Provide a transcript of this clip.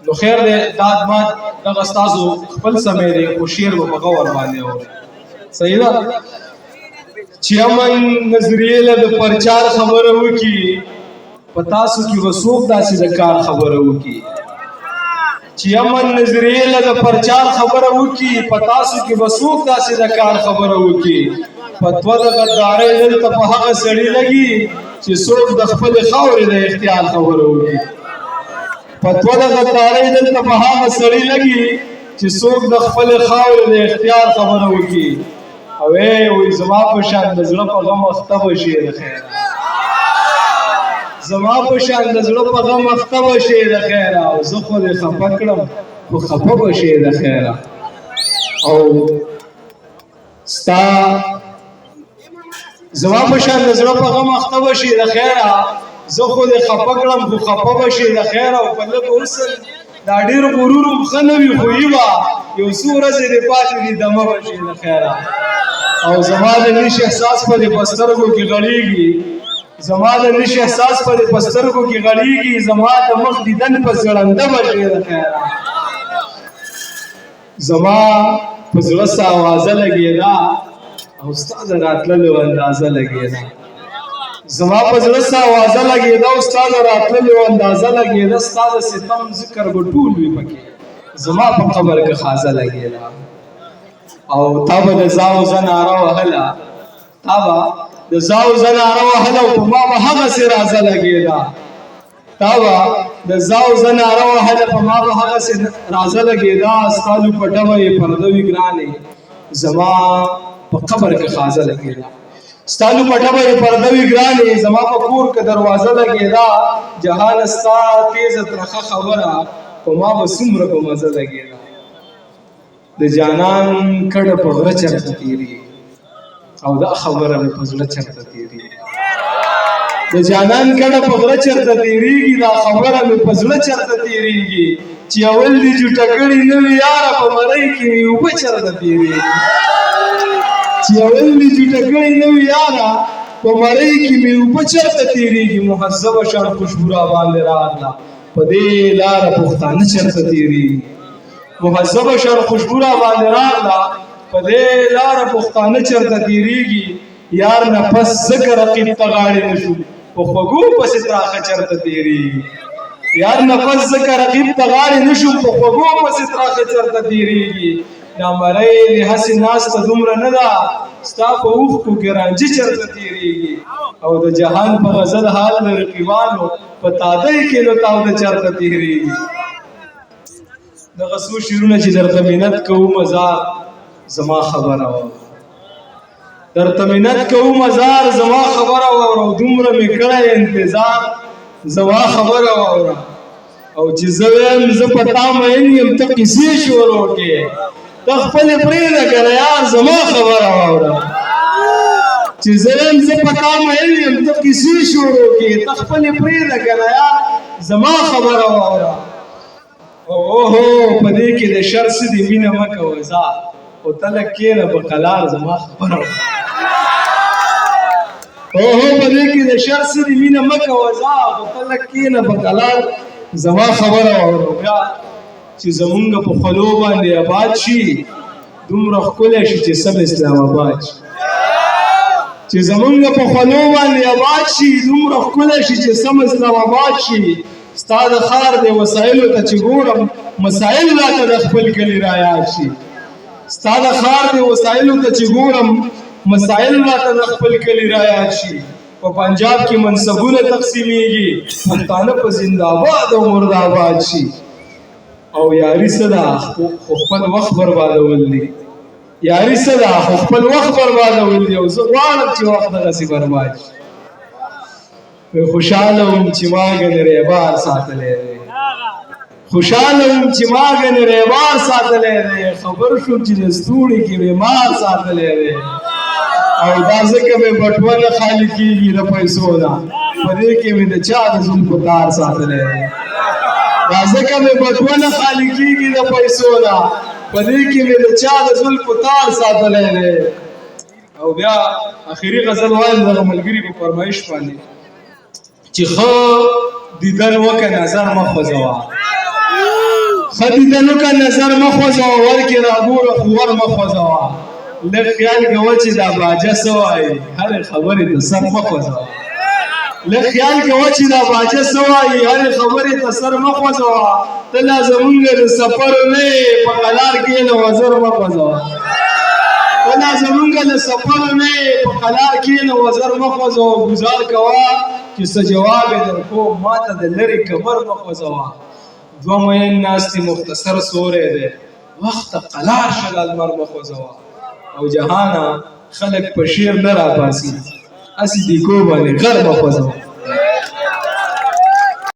نو خیر دی داد مات دغه ستاسو خپل سمې دی خو شعر به په غور باندې اورئ صحیح ده چې امن نظریې له د پرچار خبره وکړي په تاسو کې به څوک داسې د کار خبره وکړي چې امن نظریې له د پرچار خبره وکړي په تاسو کې به څوک داسې د کار خبره وکړي فتوا د غدارۍ دلته په هغه سړي لګي چې څوک د خپلې خاورې د اختیار خبره وکړي فتوا د غدارۍ دلته په هغه سړي لګي چې څوک د خپلې خاورې د اختیار خبره وکړي او وایي زما په شان د زړه په غم اخته به شي د خیره زما په شان د زړه په غم اخته به شي د خیره او زه خو دې خفه کړم خو خفه به شي د خیره او ستا زما په شان د زړه په غم اخته به شي د خیره زه خو دې خفه کړم خو خفه به شي د خیره او په لږ اوسل دا ډېر غرور هم ښه نه وي خو یي به یو څو ورځې دې پاتې دي دمه به شي د خیره او زما د نیش احساس په دې په سترګو کې غړېږي زما د نیش احساس په دې په سترګو کې غړېږي زما د مخ دیدن په زړنده به شي د خیره زما په زړه څه اوازه لګېده او ستا د راتللو اندازه لګېده زما په زړه څه اوازه لګېده او ستا د راتللو اندازه لګېده ستا د ستم ذکر به ټول وي پکې زما په قبر کې خازه لګېده او تا به د زاو زه ناره وهله تا به د زاو زه ناره وهله او په ما به هغسې رازه لګېده تا به د زاو زه ناره وهله په ما به هغسې رازه لګېده ستا لوپټه به یې پرده وي ګرانې زما په قبر کې خازه لګېده ستا لوپټه به یې پرده وي ګرانې زما په کور کې دروازه لګېده جهان ستا تیزه ترخه خبره په ما به څومره په مزه لګېده د جانان کډه په غره چرته تېرېږي او دا خبره مې په زړه چرته تېرېږي د جانان کډه په غره چرته تېرېږي دا خبره مې په زړه چرته تېرېږي چې اول دې جوټه کړې نه وي یاره په مرۍ کې مې اوبه چرته تېرېږي چې اول دې جوټه کړې نه وي یاره په مرۍ کې مې اوبه چرته تېرېږي مهذبه شان خوشبو راباندې راغله په دې لاره پښتانه چرته تېرېږي مهذبه شان خوشبو راباندې راغله په دې لاره پښتانه چرته تېرېږي یار نفس ځکه رقیب ته غاړې نه شو په خوږو پسې تراخه چرته تېرېږي یار نفس ځکه رقیب ته غاړې نه شو په خوږو پسې تراخه چرته تېرېږي نامرۍ د هسې ناسته دومره نه ده ستا په اوښکو کې رانجې چرته تېرېږي او د جهان په غزل حال د رقیبانو په تادۍ کې نو تاوده چرته تېرېږي دغه څو شعرونه چې درته منت کوو مزار زما خبره واوره درته منت کوو مزار زما خبره واوره او دومره مې کړی انتظار زما خبره واوره او چې زه ویم زه په تا مین یم ته کیسې شروع کړې ته خپلې پرېږده کنه یار زما خبره واوره چې زه ویم زه په تا مین یم ته کیسې شروع کړې ته خپلې پرېږده کنه یار زما خبره واوره اوهو په دې کې د شر څه دي مینه مه کوه ځه خو ته لږ کښېنه په قلار زما خبره اوهو په دې کې د شر څه دي مینه مه کوه ځه خو ته لږ کښېنه په قلار زما خبره واوره بیا چې زمونږ په خولو باندې آباد شي دومره ښکلی شي چې سم اسلام آباد شي چې زمونږ په خولو باندې آباد شي دومره ښکلی شي چې سم اسلام آباد شي ستا د ښار د وسایلو ته چې ګورم مسایل راته د خپل کلي رایاد شي ستا د ښار د وسایلو ته چې ګورم مسایل راته د خپل کلي رایاد شي په پنجاب کې منصبونه تقسیمیږي پښتانه په زنده‌آباد او مرده‌آباد شي او یاري څه ده خو خپل وخت بربادول دي یاري څه ده خو خپل وخت بربادول دي او زه غواړم چې وخت دغسې برباد شي خوشحاله وم چې ما ګنې ریبار ساتلی دی خوشحاله وم چې ما ګنې ریبار ساتلی دی خبر شوم چې د ستوړي کې بیمار ساتلی دی او دا ځکه مې بټوه نه خالي کېږي د پیسو نه په دې کې مې د چا د زلفو تار ساتلی دی دا ځکه مې بټوه نه خالي کېږي د پیسو نه په دې کې مې د چا د زلفو تار ساتلی دی او بیا اخري غزل وایم دغه ملګري په فرمایش باندې چې ښه دیدن وکړه نظر مه خوځوه خدیدنو کا نظر مخوځوه ورکې راګوره خو ور مخوځوه لږ خیال کوه چې دا باجه څه وایي هرې خبرې ته سر مخوځوه لږ خیال کوه چې دا باجه څه وایي هرې خبرې ته سر مخوځوه ته لا زمونږ د سفر نه یې په قلار کې له وزر مخوځوه ته لا زمونږ د سفر نه یې په قلار کې له وزر مخوځوه ګزار کوه چې څه جواب یې درکوم ما ته د لرې کمر مخوځوه دوه مین ناستې مختصر سوری دی وخت ته قلار شه د لمر مخوځوه او جهانه خلک په شعر نه راپاڅي هسې دیګو باندې غر مخوځوه